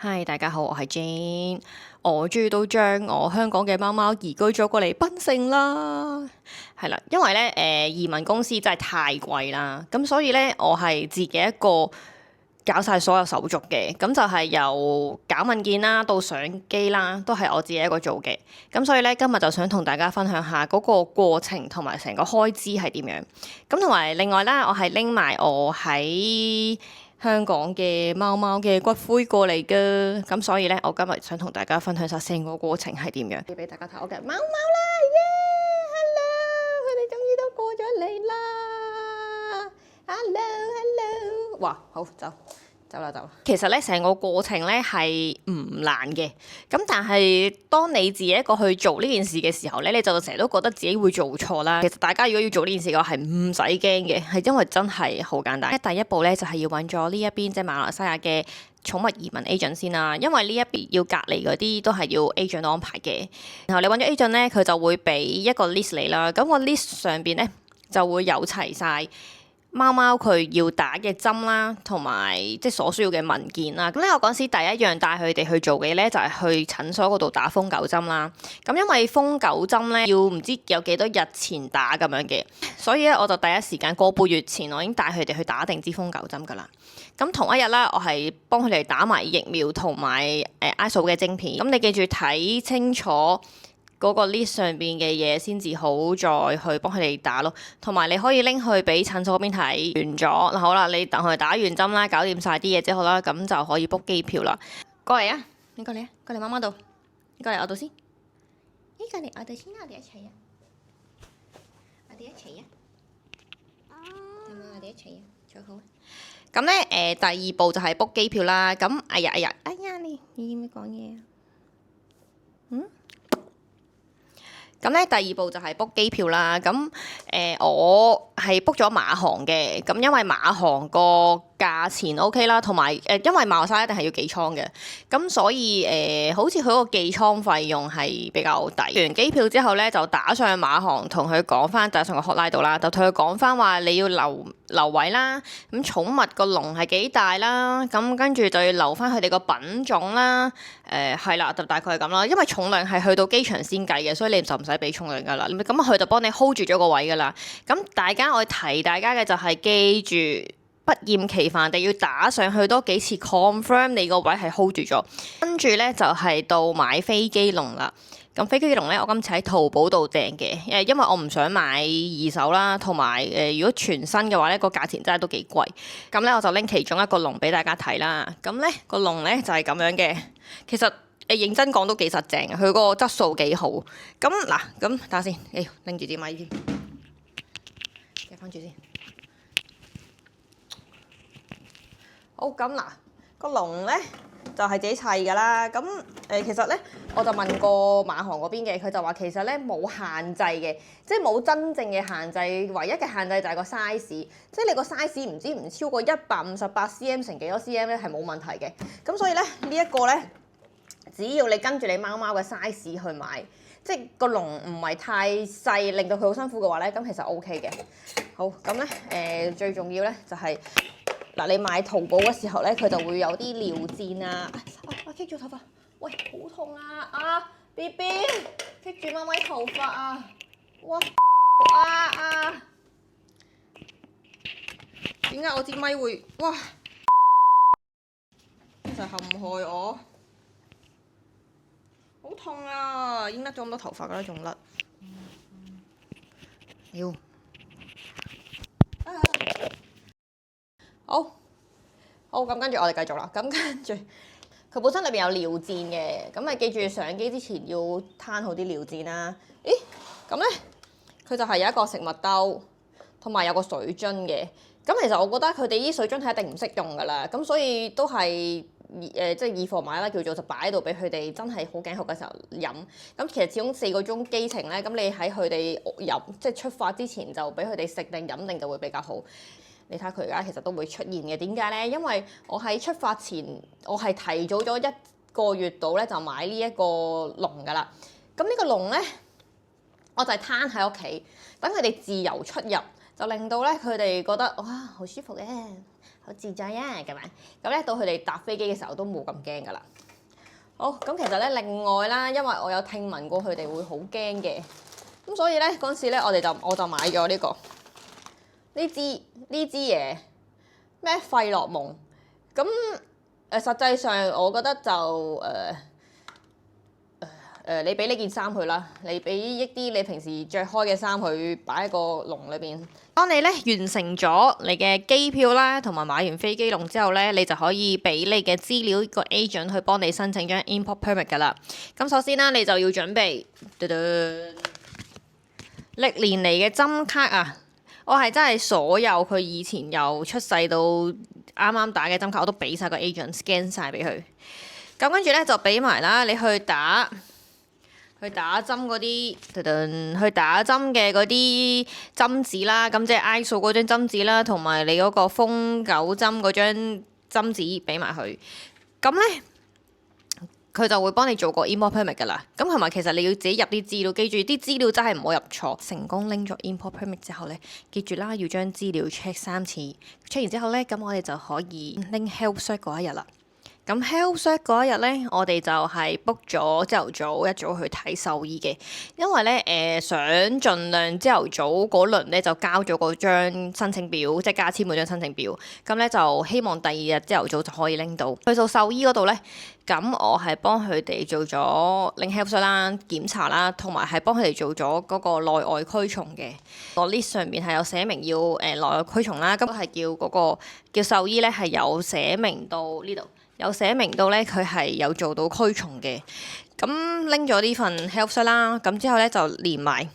嗨，大家好，我係 Jane。我終於都將我香港嘅貓貓移居咗過嚟檳城啦。係啦，因為咧移民公司真係太貴啦，咁所以咧我係自己一個搞晒所有手續嘅，咁就係由搞文件啦到上機啦，都係我自己一個做嘅。咁所以咧今日就想同大家分享下嗰個過程同埋成個開支係點樣。咁同埋另外啦，我係拎埋我喺香港嘅貓貓嘅骨灰過嚟㗎，咁所以咧，我今日想同大家分享下成個過程係點樣，俾大家睇我嘅貓貓啦，耶！Hello，佢哋終於都過咗嚟啦！Hello，哇，好走啦。其實咧，成個過程咧係唔難嘅，咁但係當你自己一個去做呢件事嘅時候咧，你就成日都覺得自己會做錯啦。其實大家如果要做呢件事嘅話，係唔使驚嘅，係因為真係好簡單。第一步咧就係要揾咗呢一邊即係馬來西亞嘅寵物移民 agent 先啦，因為呢一邊要隔離嗰啲都係要 agent 安排嘅。然後你揾咗 agent 咧，佢就會俾一個 list 你啦。咁個 list 上邊咧就會有齊晒貓貓佢要打嘅針啦，同埋即係所需要嘅文件啦。咁咧，我嗰時第一樣帶佢哋去做嘅咧，就係去診所嗰度打瘋狗針啦。咁因為瘋狗針咧要唔知有幾多日前打咁樣嘅，所以咧我就第一時間個半月前我已經帶佢哋去打定支瘋狗針噶啦。咁同一日啦，我係幫佢哋打埋疫苗同埋ISO 嘅晶片。咁你記住睇清楚嗰個 list 上邊嘅嘢先至好再去幫佢哋打咯，同埋你可以拎去俾診所嗰邊睇完咗。好啦，你等佢打完針啦，搞掂晒啲嘢之後啦，咁就可以 book 機票啦。過嚟啊！你過嚟啊！過嚟媽媽度，你過嚟我度先。你過嚟我度先，我哋一齊啊！我哋一齊啊！咁啊，我哋一齊啊！最好啊！咁咧第二步就係 book 機票啦。咁哎呀，你要唔要講嘢啊？咁咧第二步就係 book 機票啦。咁我係 book 咗馬航嘅。咁因為馬航個價錢 OK 啦，同埋因為馬來西亞一定係要寄倉嘅，咁所以好似佢個寄倉費用係比較抵。完機票之後咧，就打上馬航同佢講翻，打上個 hotline 度啦，就同佢講翻話你要留位啦。咁寵物個籠係幾大啦？咁跟住就要留翻佢哋個品種啦。係啦，就大概係咁啦。因為重量係去到機場先計嘅，所以你就唔使俾重量噶啦。咁佢就幫你 hold 住咗個位噶啦。咁我提大家嘅就係記住，不厭其煩地要打上去多幾次 confirm 你個位係 hold 住咗。跟住咧就係到買飛機籠啦。咁飛機籠咧，我今次喺淘寶度訂嘅，因為我唔想買二手啦，同埋如果全新嘅話咧，個價錢真係都幾貴。咁咧我就拎其中一個籠俾大家睇啦。咁咧個籠咧就係咁樣嘅，其實認真講都幾實淨，佢個質素幾好。咁嗱，咁等下先，拎住啲咪先，夾翻住先。好，咁嗱，個籠咧就係自己砌㗎啦。咁其實咧，我就問過馬航嗰邊嘅，佢就話其實咧冇限制嘅，即係冇真正嘅限制，唯一嘅限制就係個 size，即係你個 size 唔超過158cm 乘幾多 cm 咧係冇問題嘅。咁所以咧呢一個咧，只要你跟住你貓貓嘅 size 去買，即係個籠唔係太細，令到佢好辛苦嘅話咧，咁其實 OK 嘅。好，咁咧最重要咧就係嗱，你買淘寶嘅時候咧，佢就會有啲尿墊啊！棘住頭髮，喂，好痛啊！BB，棘住貓咪頭髮啊！哇點解我支咪會哇？就陷害我，好痛啊！已經甩咗咁多頭髮㗎啦，仲甩。妖！好，咁跟住我哋繼續啦。咁跟住佢本身裏邊有尿墊嘅，咁記住上機之前要攤好啲尿墊啦。咁咧佢就係有一個食物兜，同埋有個水樽嘅。咁其實我覺得佢哋啲水樽係一定唔識用㗎啦，咁所以都係即係以貨買啦，叫做就擺喺度俾佢哋真係好頸渴嘅時候飲。咁其實始終4個鐘機程咧，咁你喺佢哋飲即係出發之前就俾佢哋食定飲定就會比較好。你睇佢而家其實都會出現嘅，點解咧？因為我喺出發前，我係提早咗1個月度咧就買呢一個籠㗎啦。咁呢個籠咧，我就係攤喺屋企，等佢哋自由出入，就令到咧佢哋覺得哇好舒服嘅，好好自在啊咁樣。咁咧到佢哋搭飛機嘅時候都冇咁驚噶啦。好，咁其實咧另外啦，因為我有聽聞過佢哋會好驚嘅，咁所以咧嗰陣時咧我就買咗呢支嘢咩費洛蒙。咁實際上我覺得就你俾呢件衫佢啦，你俾一啲你平時着開嘅衫佢擺喺個籠裏邊。當你咧完成咗你嘅機票啦，同埋買完飛機籠之後咧，你就可以俾你嘅資料個 agent 去幫你申請張 import permit 噶啦。咁首先啦，你就要準備歷年嚟嘅針卡啊！我係真係所有佢以前由出世到啱啱打嘅針卡，我都俾晒個 agent scan 晒俾佢。咁跟住咧就俾埋啦，你去打針嗰啲，去打針嘅嗰啲針紙啦，咁即係 ISO 嗰張針紙啦，同埋你嗰個瘋狗針嗰張針紙俾埋佢。咁咧，佢就會幫你做個 import permit 噶啦。咁同埋其實你要自己入啲資料，記住啲資料真係唔好入錯。成功拎咗 import permit 之後咧，記住啦，要將資料 check 3次。check 完之後咧，咁我哋就可以拎 health cert 嗰一日啦。咁 health cert 嗰一日咧，我哋就係 book 咗朝頭早一早去睇獸醫嘅，因為咧想盡量朝頭早嗰輪咧就交咗嗰張申請表，即係加簽嗰張申請表。咁咧就希望第二日朝頭早就可以拎到。去到獸醫嗰度咧，咁我係幫佢哋做咗拎 health cert 啦、檢查啦，同埋係幫佢哋做咗嗰個內外驅蟲嘅。個 list 上面係有寫明要內外驅蟲啦，咁係叫嗰個叫獸醫咧係有寫明到呢度。有寫明到咧，佢係有做到驅蟲嘅。咁拎咗呢份 health cert 啦，咁之後咧就連埋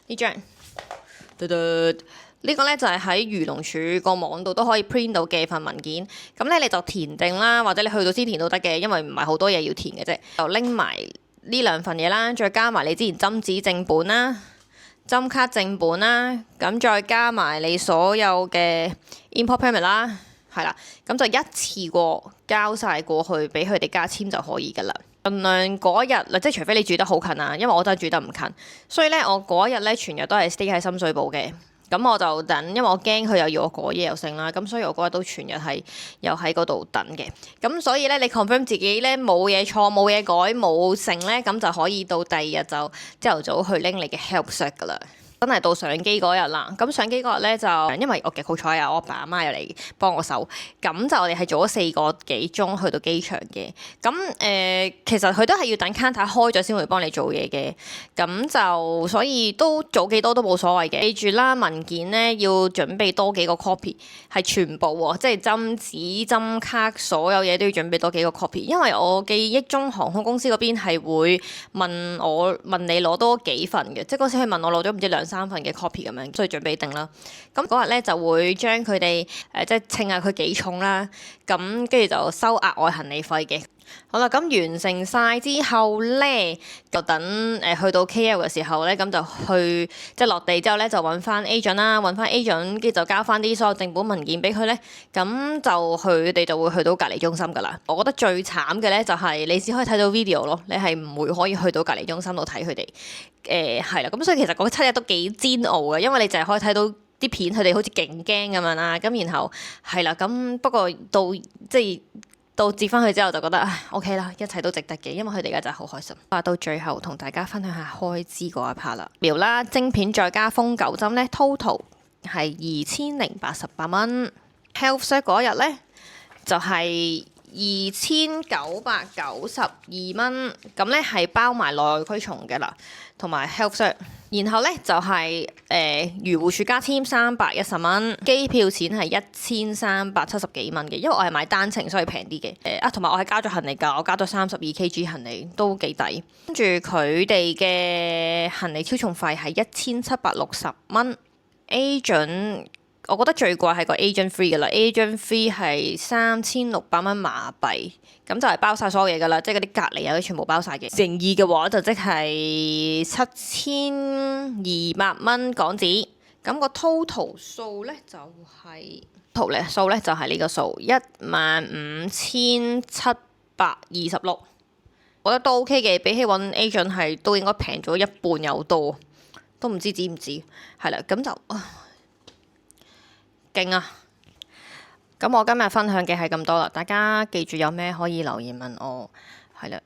呢張，呢個咧就係喺漁農署個網度都可以 print 到嘅份文件。咁咧你就填定啦，或者你去到先填都得嘅，因為唔係好多嘢要填嘅啫。就拎埋呢兩份嘢啦，再加埋你之前針紙正本啦、針卡正本啦，咁再加埋你所有嘅 import permit 啦。係啦，咁就一次過交晒過去俾佢哋加簽就可以噶啦。盡量嗰一日，即係除非你住得好近啊，因為我真係住得唔近，所以咧我嗰一日咧全日都係 stay 喺深水埗嘅。咁我就等，因為我驚佢又要我過夜又剩啦，咁所以我嗰日都全日係又喺嗰度等嘅。咁所以咧，你 confirm 自己咧冇嘢錯、冇嘢改、冇剩咧，咁就可以到第二日就朝頭早去拎你嘅 health cert 噶啦。真係到上機嗰日啦，咁上機嗰日咧就因為我極好彩啊，我阿爸阿媽又嚟幫我手，咁就我哋係做咗4個幾鐘去到機場嘅。咁其實佢都係要等 counter 開咗先會幫你做嘢嘅，咁就所以都早幾多都冇所謂嘅。記住啦，文件咧要準備多幾個 copy， 係全部喎，即係針紙、針卡，所有嘢都要準備多幾個 copy。因為我記憶中航空公司嗰邊係會問你攞多幾份嘅，即係嗰時佢問我攞咗唔知2-3份嘅 copy 咁樣，所以準備定啦。咁嗰日咧就會將佢哋即係稱下佢幾重啦，咁跟住就收額外行李費嘅。好啦，咁完成晒之後咧，就等去到 KL 嘅時候咧，咁就去即係落地之後咧，就揾翻 agent 啦，揾翻 agent，跟住就交翻啲所有正本文件俾佢咧，咁就佢哋就會去到隔離中心噶啦。我覺得最慘嘅咧就係你只可以睇到 video 咯，你係唔會可以去到隔離中心度睇佢哋。係啦，咁所以其實嗰7日都幾煎熬嘅，因為你淨係可以睇到啲片，佢哋好似勁驚咁樣啦。咁然後係啦，咁不過到接翻去之後就覺得OK 啦，一切都值得嘅，因為佢哋而家真係好開心。到最後同大家分享下開支嗰一 part 啦。苗啦，晶片再加瘋狗針咧 ，total 係2088蚊。health cert 嗰日咧就係2992蚊，咁咧係包埋內外驅蟲嘅啦，同埋 health cert。然後咧就係漁護署加簽310蚊，機票錢係1370幾蚊嘅，因為我係買單程所以平啲嘅。同埋我係加咗行李架，我加咗32kg 行李都幾抵。跟住佢哋嘅行李超重費係1760蚊 ，agent。我覺得最貴係個 agent free 噶啦，agent free 係3600蚊馬幣，咁就係包晒所有嘢噶啦，即係嗰啲隔離啊，全部包晒嘅。乘二嘅話就即係7200蚊港紙，咁個 total 數咧就係數咧就係呢個數15726，我覺得都 OK 嘅，比起揾 agent 係都應該平咗一半有多，都唔知止唔止，係啦，咁就勁啊！咁我今日分享嘅係咁多啦，大家記住有咩可以留言問我。係啦，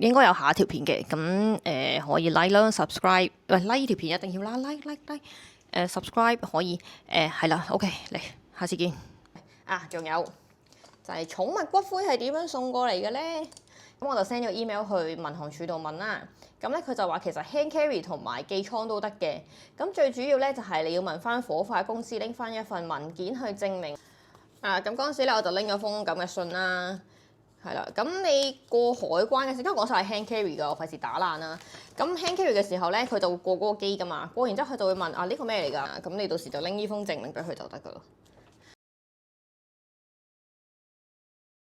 應該有下一條片嘅，咁可以 like 啦，subscribe，喂 like 呢條片一定要啦，like，subscribe 可以，係啦，OK 嚟，下次見。啊，仲有就係寵物骨灰係點樣送過嚟嘅咧？咁我就 send 咗 email 去民航處度問啦。咁咧佢就話其實 hand carry 同埋寄倉都得嘅。咁最主要咧就係你要問翻火化公司拎翻一份文件去證明。咁嗰陣時咧我就拎咗封咁嘅信啦。係啦，咁你過海關嘅時候，因為講晒係 hand carry 㗎，我費事打爛啦。咁 hand carry 嘅時候咧，佢就會過嗰個機㗎嘛，過完之後佢就會問啊呢個咩嚟㗎？咁你到時就拎呢封證明俾佢就得㗎咯。